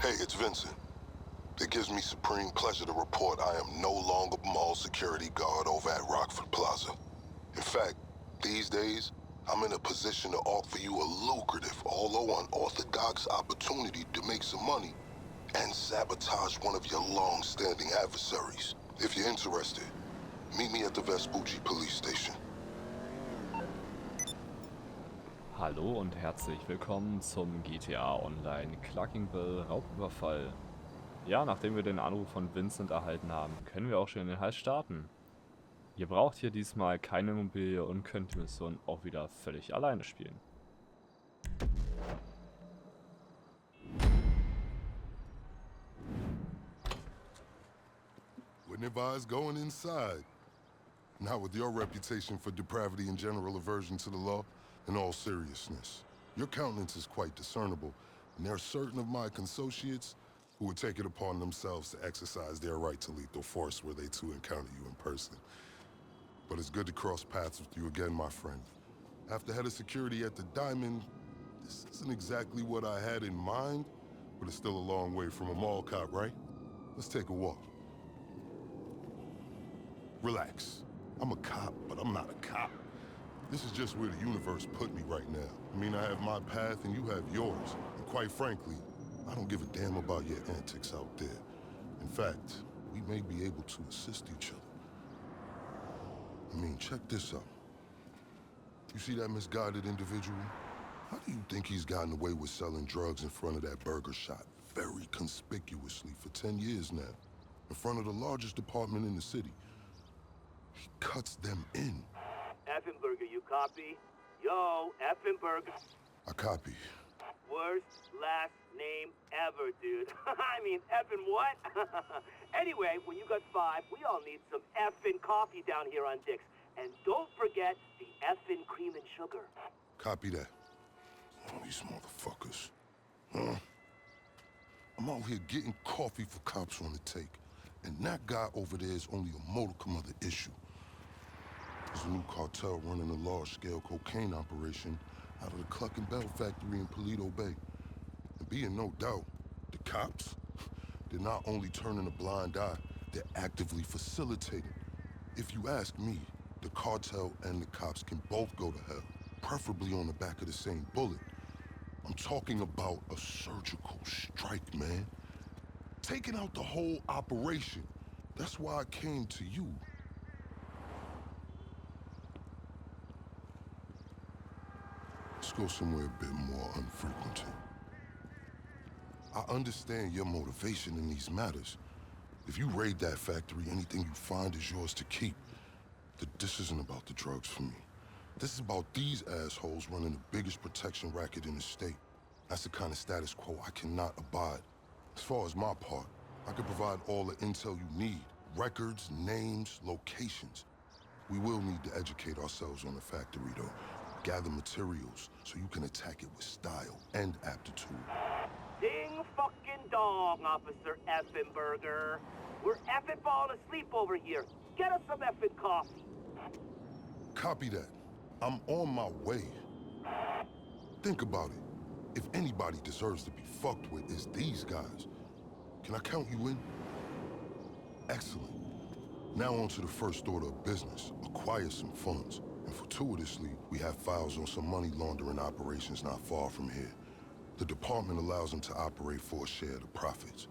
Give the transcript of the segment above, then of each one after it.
Hey, it's Vincent. It gives me supreme pleasure to report I am no longer mall security guard over at Rockford Plaza. In fact, these days, I'm in a position to offer you a lucrative, although unorthodox opportunity to make some money and sabotage one of your long-standing adversaries. If you're interested, meet me at the Vespucci police station. Hallo und herzlich willkommen zum GTA Online Cluckin Bell Raubüberfall. Ja, nachdem wir den Anruf von Vincent erhalten haben, können wir auch schon in den Heist starten. Ihr braucht hier diesmal keine Immobilie und könnt die Mission auch wieder völlig alleine spielen. Wouldn't advise going inside. Not with your reputation for depravity and general aversion to the law. In all seriousness, your countenance is quite discernible, and there are certain of my consociates who would take it upon themselves to exercise their right to lethal force were they to encounter you in person. But it's good to cross paths with you again, my friend. After head of security at the Diamond, this isn't exactly what I had in mind, but it's still a long way from a mall cop, right? Let's take a walk. Relax. I'm a cop, but I'm not a cop. This is just where the universe put me right now. I mean, I have my path and you have yours. And quite frankly, I don't give a damn about your antics out there. In fact, we may be able to assist each other. I mean, check this out. You see that misguided individual? How do you think he's gotten away with selling drugs in front of that burger shop very conspicuously for 10 years now? In front of the largest department in the city. He cuts them in. Effenberger, you copy? Yo, Effenberger. I copy. Worst last name ever, dude. I mean, effing what? Anyway, when you got 5, we all need some effing coffee down here on Dick's. And don't forget the effing cream and sugar. Copy that. Oh, these motherfuckers. Huh? I'm out here getting coffee for cops on the take. And that guy over there is only a modicum of the issue. There's a new cartel running a large-scale cocaine operation out of the Cluckin Bell factory in Paleto Bay. And be in no doubt, the cops, they're not only turning a blind eye, they're actively facilitating. If you ask me, the cartel and the cops can both go to hell, preferably on the back of the same bullet. I'm talking about a surgical strike, man. Taking out the whole operation. That's why I came to you. Let's go somewhere a bit more unfrequented. I understand your motivation in these matters. If you raid that factory, anything you find is yours to keep. This isn't about the drugs for me. This is about these assholes running the biggest protection racket in the state. That's the kind of status quo I cannot abide. As far as my part, I can provide all the intel you need. Records, names, locations. We will need to educate ourselves on the factory, though. Gather materials so you can attack it with style and aptitude. Ding fucking dong, Officer Effenberger. We're effing falling asleep over here. Get us some effing coffee. Copy that. I'm on my way. Think about it. If anybody deserves to be fucked with, it's these guys. Can I count you in? Excellent. Now on to the first order of business. Acquire some funds. And fortuitously, we have files on some money laundering operations not far from here. The department allows them to operate for a share of the profits.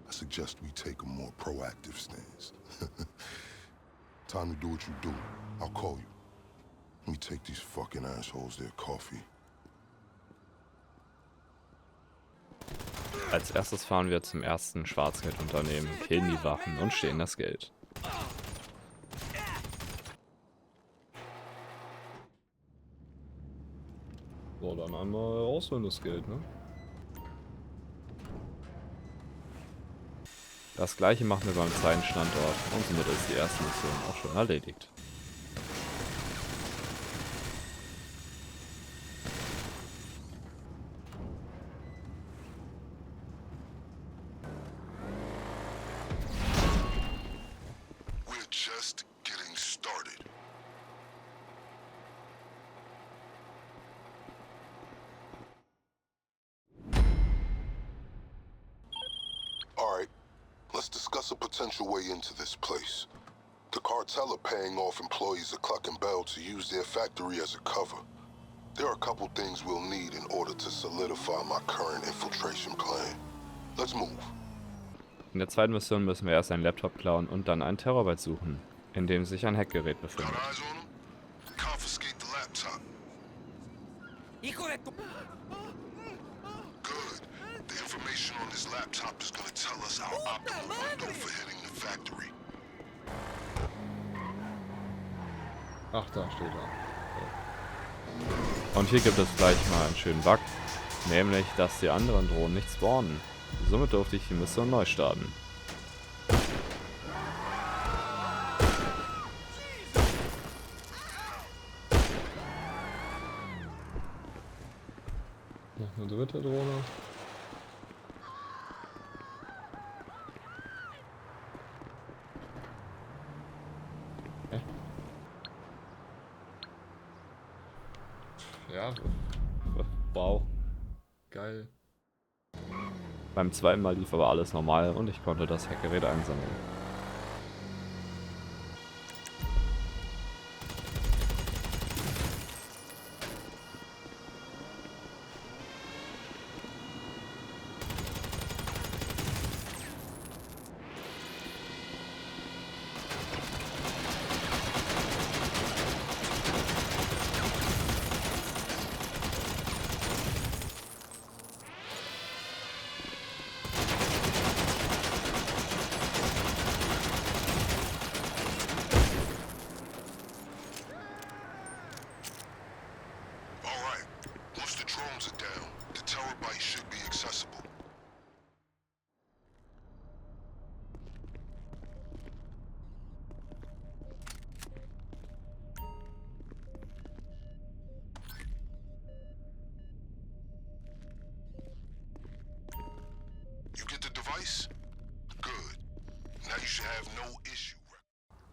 I suggest we take a more proactive stance. Time to do what you do. I'll call you. Let me take these fucking assholes their coffee. Als erstes fahren wir zum ersten Schwarzgeldunternehmen, killen die Wachen und stehlen das Geld. So, dann einmal rausholen das Geld, ne? Das gleiche machen wir beim zweiten Standort und somit ist die erste Mission auch schon erledigt. We're just getting started. All right, let's discuss a potential way into this place. The cartel are paying off employees of Cluckin Bell to use their factory as a cover. There are a couple things we'll need in order to solidify my current infiltration plan. Let's move. In der zweiten Mission müssen wir erst einen Laptop klauen und dann einen Terrorbyte suchen, in dem sich ein Hackgerät befindet. Got eyes on him? Confiscate the laptop. Good. The information on this laptop is gonna tell us our optimal window for hitting the factory. Ach, da steht er. Und hier gibt es gleich mal einen schönen Bug, nämlich, dass die anderen Drohnen nicht spawnen. Somit durfte ich die Mission neu starten. Noch eine dritte Drohne. Ja, wow. Geil. Beim zweiten Mal lief aber alles normal und ich konnte das Hackgerät einsammeln.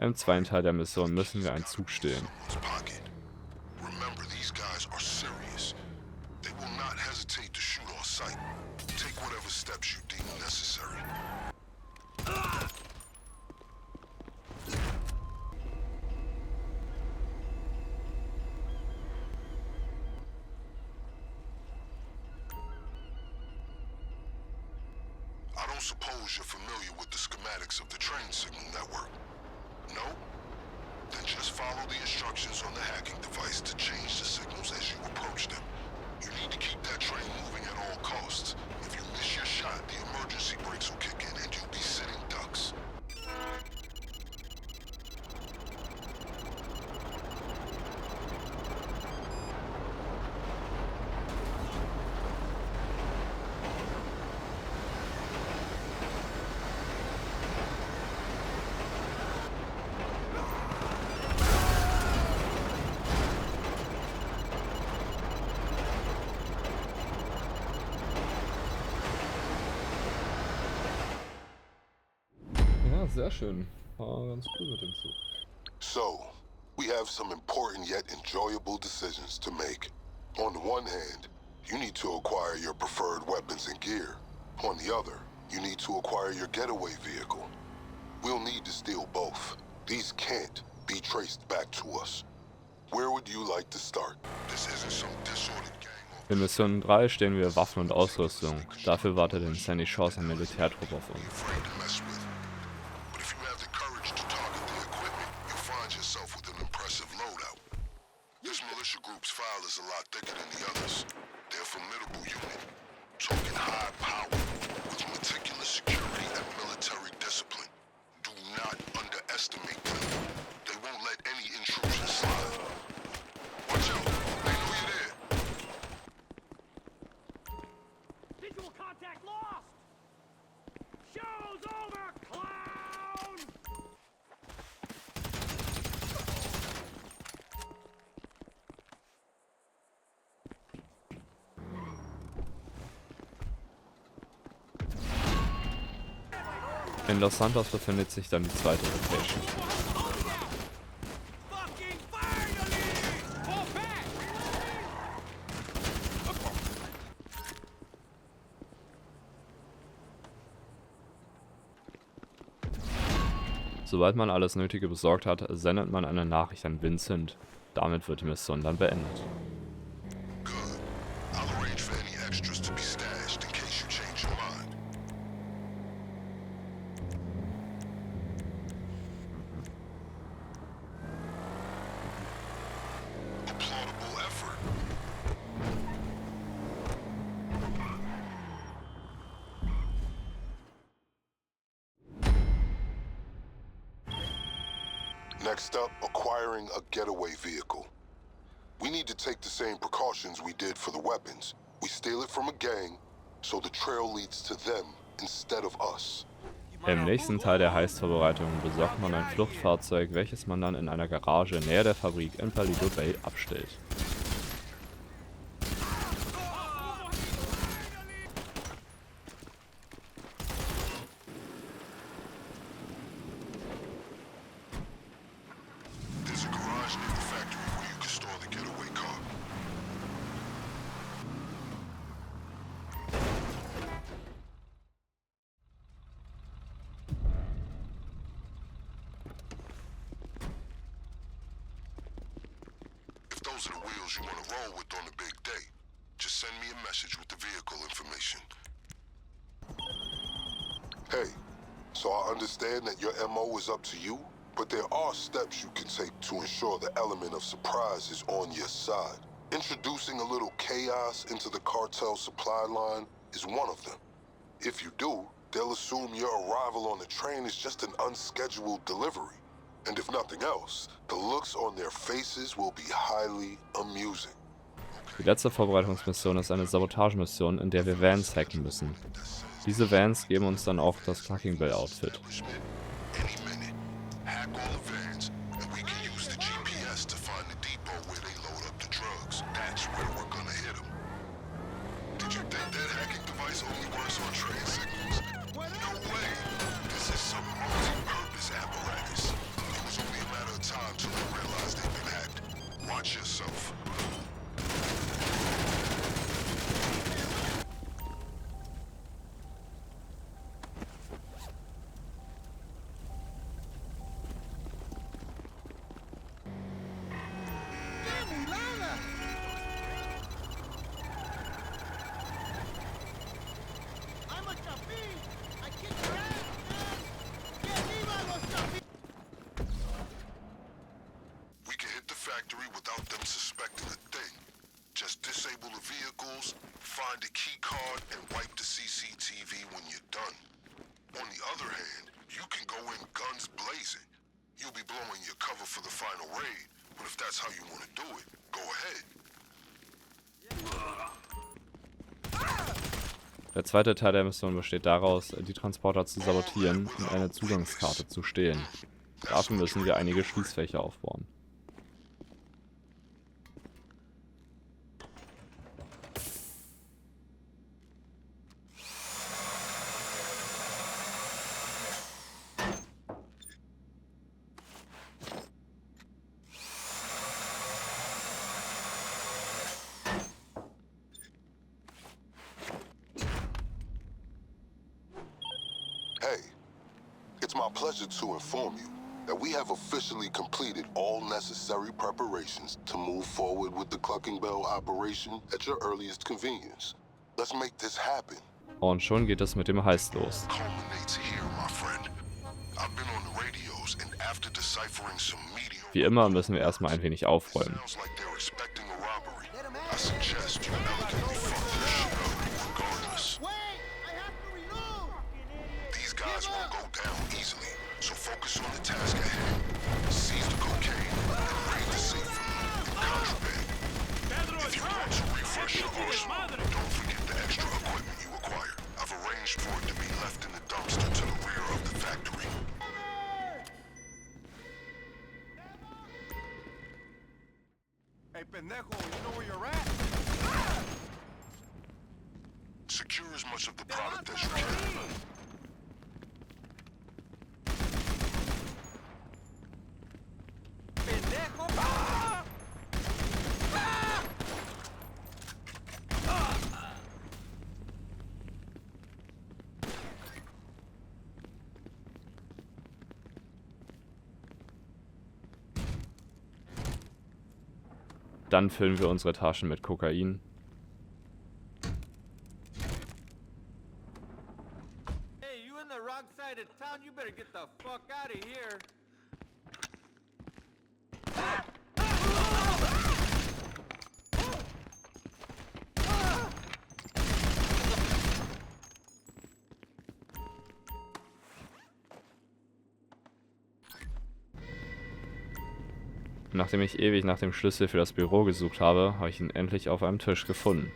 Im zweiten Teil der Mission müssen wir einen Zug stehlen. I don't suppose you're familiar with the schematics of the train signal network. No? Then just follow the instructions on the hacking device to change the signals as you approach them. You need to keep that train moving at all costs. If you miss your shot, the emergency brakes will kick in and you'll be sitting ducks. Sehr schön. War ganz cool mit dem Zug. So, we have some important yet enjoyable decisions to make. On the one hand, you need to acquire your preferred weapons and gear. On the other, you need to acquire your getaway vehicle. We'll need to steal both. These can't be traced back to us. Where would you like to start? This isn't some disordered gang. In Mission 3 stehen wir Waffen und Ausrüstung. Dafür wartet in Sandy Shores ein Militärtrupp auf uns. Is a lot thicker than the others. They're a formidable unit, talking high power with meticulous security and military discipline. Do not underestimate them. They won't let any intrusion slide. Watch out, they know you're there. Visual contact lost! Show's over, clown! In Los Santos befindet sich dann die zweite Location. Sobald man alles Nötige besorgt hat, sendet man eine Nachricht an Vincent. Damit wird die Mission dann beendet. Good. I'll arrange for any extras to be stashed in case you change your mind. Applaudable effort. Next up, acquiring a getaway vehicle. We need to take the same precautions we did for the weapons. We steal it from a gang, so the trail leads to them instead of us. Im nächsten Teil der Heist-Vorbereitung besorgt man ein Fluchtfahrzeug, welches man dann in einer Garage näher der Fabrik in Paleto Bay abstellt. There's a garage near the factory where you can store the getaway car. If those are the wheels you want to roll with on the big day, just send me a message with the vehicle information. Hey, so I understand that your MO is up to you, but there are steps you can take to ensure the element of surprise is on your side. Introducing a little chaos into the cartel supply line is one of them. If you do, they'll assume your arrival on the train is just an unscheduled delivery. And if nothing else, the looks on their faces will be highly amusing. Die letzte Vorbereitungsmission ist eine Sabotagemission, in der wir Vans hacken müssen. Diese Vans geben uns dann auch das Cluckin Bell Outfit. Any minute, hack all the vans, and we can use the GPS to find the depot where they load up the drugs. That's where we're gonna hit them. Did you think that hacking device only works on train signals? No way. This is some multi-purpose apparatus. It was only a matter of time till they realized they've been hacked. Watch yourself. We can hit the factory without them suspecting a thing. Just disable the vehicles, find a key card, and wipe the CCTV when you're done. On the other hand, you can go in guns blazing. You'll be blowing your cover for the final raid, but if that's how you want to do it, go ahead. Der zweite Teil der Mission besteht daraus, die Transporter zu sabotieren und eine Zugangskarte zu stehlen. Dafür müssen wir einige Schließfächer aufbauen. Hey, it's my pleasure to inform you that we have officially completed all necessary preparations to move forward with the Cluckin Bell operation at your earliest convenience. Let's make this happen. Und schon geht es mit dem Heist los. Culminates here, my friend. I've been on the radios and after deciphering some medium Wie immer müssen wir erstmal ein wenig aufräumen. sounds like they're expecting a robbery. I suggest you elegantly fuck this shit up regardless. These guys won't go down easily, so focus on the task at hand. Seize the cocaine and raid the safe for loot and contraband. If you want to refresh your arsenal, don't forget the extra equipment you acquired. I've arranged for it to be left in the dumpster to the rear of the factory. Hey, pendejo, you know where you're at? Secure as much of the product as you can. Pendejo. Dann füllen wir unsere Taschen mit Kokain. Hey, you in the wrong side of town? You better get the fuck out of here. Nachdem ich ewig nach dem Schlüssel für das Büro gesucht habe, habe ich ihn endlich auf einem Tisch gefunden.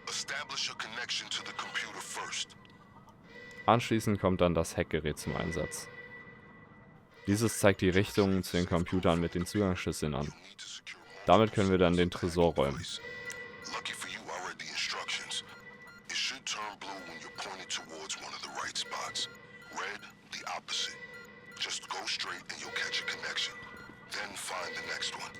Establish a connection to the computer first. Anschließend kommt dann das Hackgerät zum Einsatz. Dieses zeigt die Richtungen zu den Computern mit den Zugangsschlüsseln an. Damit können wir dann den Tresor räumen. Lucky for you, I read the instructions. It should turn blue when you're pointed towards one of the right spots. Red, the opposite. Just go straight and you'll catch a connection. Then find the next one.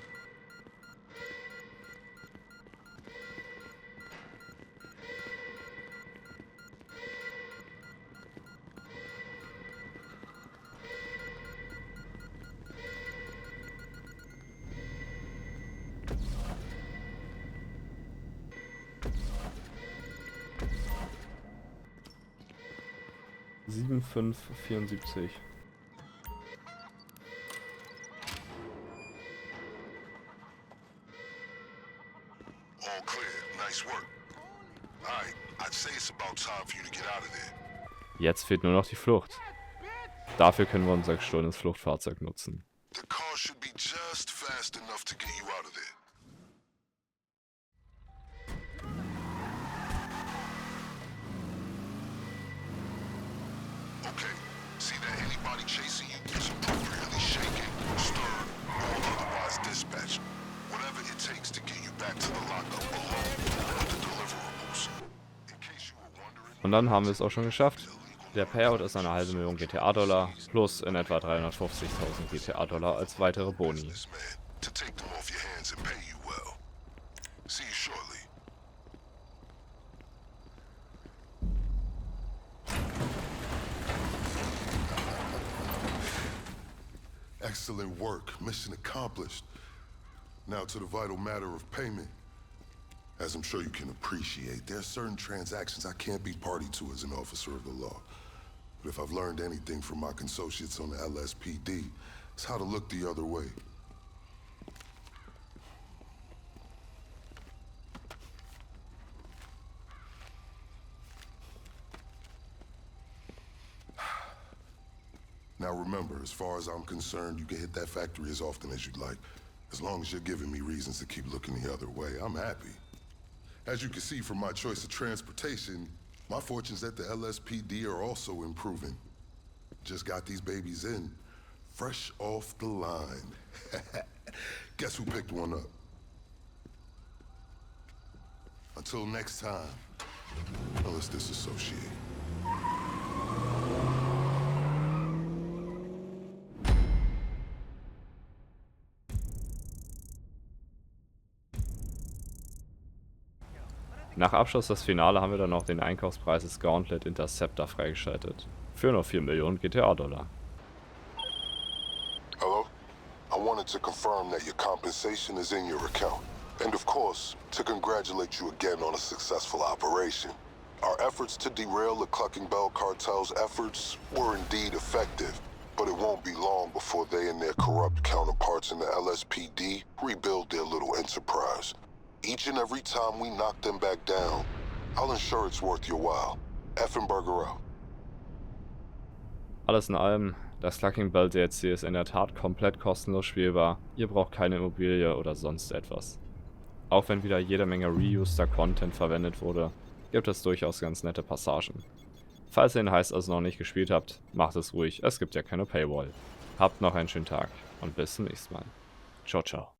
Sieben, 5, 74. All clear. Nice work. Alright, I'd say it's about time for you to get out of there. Jetzt fehlt nur noch die Flucht. Dafür können wir unser gestohlenes Fluchtfahrzeug nutzen. The car should be just fast enough to get you out of there. Okay, see that anybody chasing you gets appropriately shaken, stirred, or otherwise dispatched. Whatever it takes to get you back to the lockup alone with the deliverables. In case you were wondering... Und dann haben wir es auch schon geschafft. Der Payout ist eine halbe Million GTA-Dollar plus in etwa 350.000 GTA-Dollar als weitere Boni. This man, to take them off your hands and pay you well. See you shortly. Excellent work. Mission accomplished. Now to the vital matter of payment. As I'm sure you can appreciate, there are certain transactions I can't be party to as an officer of the law. But if I've learned anything from my consociates on the LSPD, it's how to look the other way. Now remember, as far as I'm concerned, you can hit that factory as often as you'd like. As long as you're giving me reasons to keep looking the other way, I'm happy. As you can see from my choice of transportation, my fortunes at the LSPD are also improving. Just got these babies in, fresh off the line. Guess who picked one up? Until next time, well, let's disassociate. Nach Abschluss des Finale haben wir dann noch den Einkaufspreis des Gauntlet Interceptor freigeschaltet. Für nur 4 Millionen GTA-Dollar. Hello? I wanted to confirm that your compensation is in your account. And of course, to congratulate you again on a successful operation. Our efforts to derail the Cluckin Bell cartel's efforts were indeed effective, but it won't be long before they and their corrupt counterparts in the LSPD rebuild their little enterprise. Each and every time we knock them back down, I'll ensure it's worth your while. Effenberger out. Alles in allem, das Cluckin Bell DLC ist in der Tat komplett kostenlos spielbar. Ihr braucht keine Immobilie oder sonst etwas. Auch wenn wieder jede Menge reuster Content verwendet wurde, gibt es durchaus ganz nette Passagen. Falls ihr den Heist also noch nicht gespielt habt, macht es ruhig, es gibt ja keine Paywall. Habt noch einen schönen Tag und bis zum nächsten Mal. Ciao, ciao.